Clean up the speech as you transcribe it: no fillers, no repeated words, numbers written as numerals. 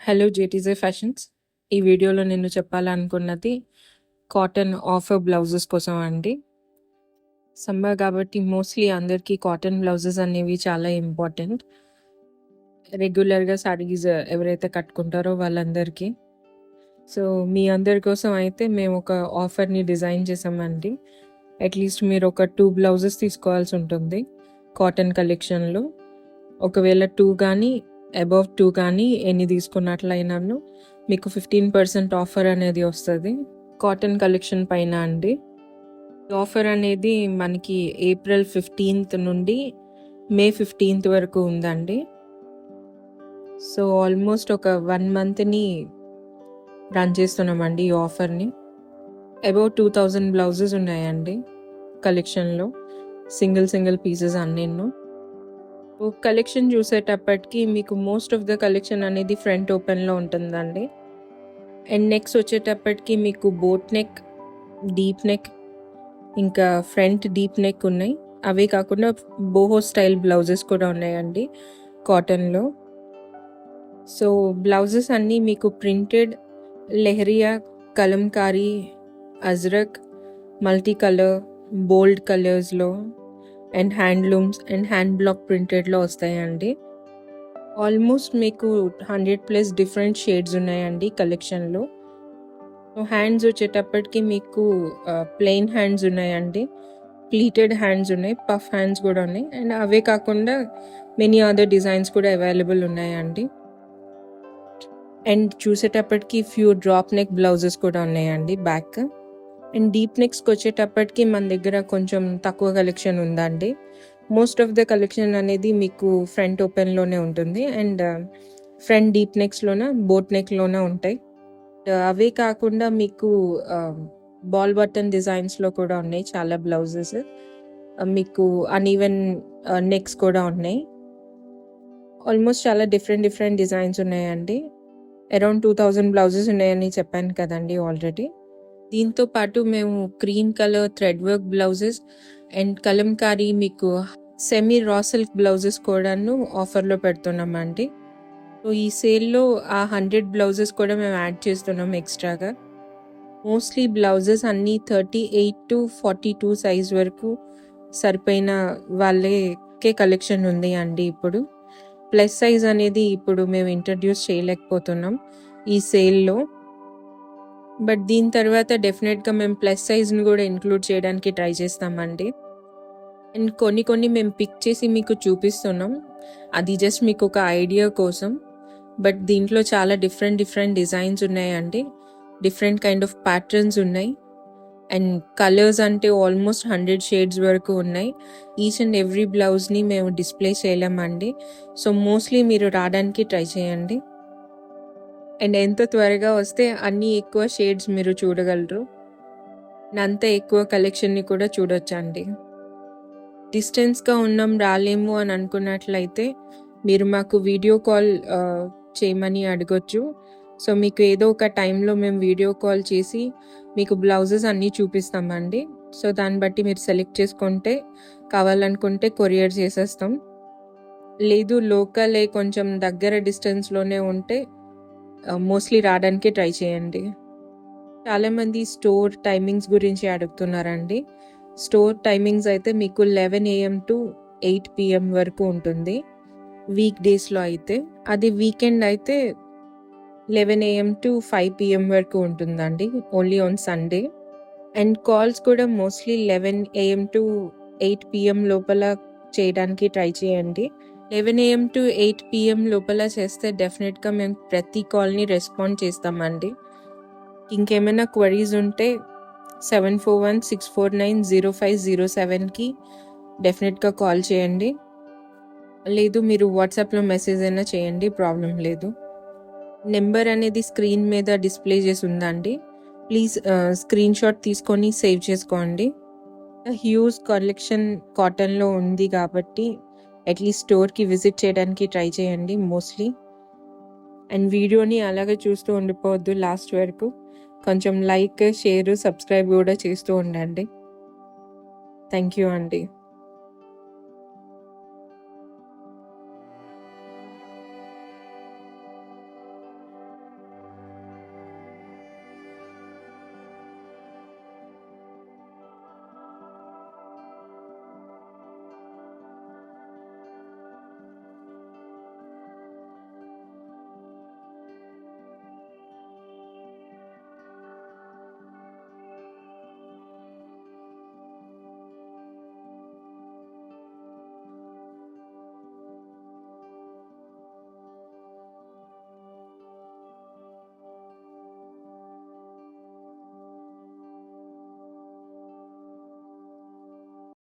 Hello జేటీజే fashions. ఈ వీడియోలో నేను చెప్పాలనుకున్నది కాటన్ ఆఫర్ బ్లౌజెస్ కోసం అండి. సమ్మర్ కాబట్టి మోస్ట్లీ అందరికీ కాటన్ బ్లౌజెస్ అనేవి చాలా ఇంపార్టెంట్. రెగ్యులర్గా సారీస్ ఎవరైతే కట్టుకుంటారో వాళ్ళందరికీ. సో మీ అందరి కోసం అయితే మేము ఒక ఆఫర్ని డిజైన్ చేసామండి. అట్లీస్ట్ మీరు ఒక 2 బ్లౌజెస్ తీసుకోవాల్సి ఉంటుంది కాటన్ కలెక్షన్లో. ఒకవేళ 2 కానీ అబవ్ 2 కానీ ఎన్ని తీసుకున్నట్లయినాను మీకు 15% ఆఫర్ అనేది వస్తుంది కాటన్ కలెక్షన్ పైన అండి. ఈ ఆఫర్ అనేది మనకి ఏప్రిల్ 15th నుండి మే 15th వరకు ఉందండి. సో ఆల్మోస్ట్ ఒక 1 monthని రన్ చేస్తున్నామండి ఈ ఆఫర్ని. అబౌవ్ 2000 బ్లౌజెస్ ఉన్నాయండి కలెక్షన్లో, సింగిల్ పీసెస్ అన్నీను. కలెక్షన్ చూసేటప్పటికి మీకు మోస్ట్ ఆఫ్ ద కలెక్షన్ అనేది ఫ్రంట్ ఓపెన్లో ఉంటుందండి. అండ్ నెక్స్ట్ వచ్చేటప్పటికి మీకు బోట్ నెక్, డీప్ నెక్, ఇంకా ఫ్రంట్ డీప్ నెక్ ఉన్నాయి. అవే కాకుండా బోహో స్టైల్ బ్లౌజెస్ కూడా ఉన్నాయండి కాటన్లో. సో బ్లౌజెస్ అన్నీ మీకు printed, leheriya, kalamkari, ajrakh, multi colour, bold కలర్స్లో and handlooms and hand block ప్రింటెడ్లో వస్తాయండి. ఆల్మోస్ట్ మీకు 100+ డిఫరెంట్ షేడ్స్ ఉన్నాయండి కలెక్షన్లో. హ్యాండ్స్ వచ్చేటప్పటికి మీకు ప్లెయిన్ హ్యాండ్స్ ఉన్నాయండి, ప్లీటెడ్ హ్యాండ్స్ ఉన్నాయి, పఫ్ హ్యాండ్స్ కూడా ఉన్నాయి. అండ్ అవే కాకుండా మెనీ అదర్ డిజైన్స్ కూడా అవైలబుల్ ఉన్నాయండి. అండ్ చూసేటప్పటికి ఫ్యూ డ్రాప్ నెక్ బ్లౌజెస్ కూడా ఉన్నాయండి బ్యాక్. అండ్ డీప్ నెక్స్కి వచ్చేటప్పటికి మన దగ్గర కొంచెం తక్కువ కలెక్షన్ ఉందండి. మోస్ట్ ఆఫ్ ద కలెక్షన్ అనేది మీకు ఫ్రంట్ ఓపెన్లోనే ఉంటుంది అండ్ ఫ్రంట్ డీప్ నెక్స్లోన, బోట్ నెక్లోనే ఉంటాయి. అవే కాకుండా మీకు బాల్ బటన్ డిజైన్స్లో కూడా ఉన్నాయి చాలా బ్లౌజెస్. మీకు అన్ఈవెన్ నెక్స్ కూడా ఉన్నాయి. ఆల్మోస్ట్ చాలా డిఫరెంట్ డిజైన్స్ ఉన్నాయండి. అరౌండ్ 2000 బ్లౌజెస్ ఉన్నాయని చెప్పాను కదండి ఆల్రెడీ. దీంతో పాటు మేము cream colour thread work blouses and Kalamkari మీకు సెమీ రా సిల్క్ బ్లౌజెస్ కూడాను ఆఫర్లో పెడుతున్నామండి. సో ఈ సేల్లో ఆ 100 బ్లౌజెస్ కూడా మేము యాడ్ చేస్తున్నాం ఎక్స్ట్రాగా. మోస్ట్లీ బ్లౌజెస్ అన్నీ 38 to 42 సైజ్ వరకు సరిపోయిన వాళ్ళకే కలెక్షన్ ఉంది అండి. ఇప్పుడు ప్లస్ సైజ్ అనేది ఇప్పుడు మేము ఇంట్రడ్యూస్ చేయలేకపోతున్నాం ఈ సేల్లో. బట్ దీని తర్వాత డెఫినెట్గా మేము ప్లస్ సైజ్ని కూడా ఇంక్లూడ్ చేయడానికి ట్రై చేస్తామండి. అండ్ కొన్ని మేము పిక్ చేసి మీకు చూపిస్తున్నాం, అది జస్ట్ మీకు ఒక ఐడియా కోసం. బట్ దీంట్లో చాలా డిఫరెంట్ డిజైన్స్ ఉన్నాయండి, డిఫరెంట్ కైండ్ ఆఫ్ ప్యాటర్న్స్ ఉన్నాయి. అండ్ కలర్స్ అంటే ఆల్మోస్ట్ 100 షేడ్స్ వరకు ఉన్నాయి. ఈచ్ అండ్ ఎవ్రీ బ్లౌజ్ని మేము డిస్ప్లే చేయలేమండి. సో మోస్ట్లీ మీరు రావడానికి ట్రై చేయండి. అండ్ ఎంత త్వరగా వస్తే అన్ని ఎక్కువ షేడ్స్ మీరు చూడగలరు, అంత ఎక్కువ కలెక్షన్ని కూడా చూడొచ్చండి. డిస్టెన్స్గా ఉన్నాం రాలేము అని అనుకున్నట్లయితే మీరు మాకు వీడియో కాల్ చేయమని అడగొచ్చు. సో మీకు ఏదో ఒక టైంలో మేము వీడియో కాల్ చేసి మీకు బ్లౌజెస్ అన్నీ చూపిస్తామండి. సో దాన్ని బట్టి మీరు సెలెక్ట్ చేసుకుంటే, కావాలనుకుంటే కొరియర్ చేసేస్తాం. లేదు లోకలే కొంచెం దగ్గర డిస్టెన్స్లోనే ఉంటే మోస్ట్లీ రావడానికి ట్రై చేయండి. చాలామంది స్టోర్ టైమింగ్స్ గురించి అడుగుతున్నారండి. స్టోర్ టైమింగ్స్ అయితే మీకు 11 AM to 8 PM వరకు ఉంటుంది వీక్ డేస్లో అయితే. అది వీకెండ్ అయితే 11 AM to 5 PM వరకు ఉంటుందండి, only on Sunday. And calls కూడా మోస్ట్లీ 11 AM to 8 PM లోపల చేయడానికి ట్రై చేయండి. 11 AM to 8 PM లోపల చేస్తే డెఫినెట్గా మేము ప్రతి కాల్ని రెస్పాండ్ చేస్తామండి. ఇంకేమైనా క్వరీస్ ఉంటే 7416490507కి డెఫినెట్గా కాల్ చేయండి. లేదు మీరు వాట్సాప్లో మెసేజ్ అయినా చేయండి, ప్రాబ్లం లేదు. నెంబర్ అనేది స్క్రీన్ మీద డిస్ప్లే చేసి ఉందండి, ప్లీజ్ స్క్రీన్ షాట్ తీసుకొని సేవ్ చేసుకోండి. హ్యూజ్ కలెక్షన్ కాటన్లో ఉంది కాబట్టి అట్లీస్ట్ స్టోర్కి విజిట్ చేయడానికి ట్రై చేయండి మోస్ట్లీ. అండ్ వీడియోని అలాగే చూస్తూ ఉండిపోవద్దు, లాస్ట్ వరకు కొంచెం లైక్, షేర్, సబ్స్క్రైబ్ కూడా చేస్తూ ఉండండి. థ్యాంక్ యూ అండి.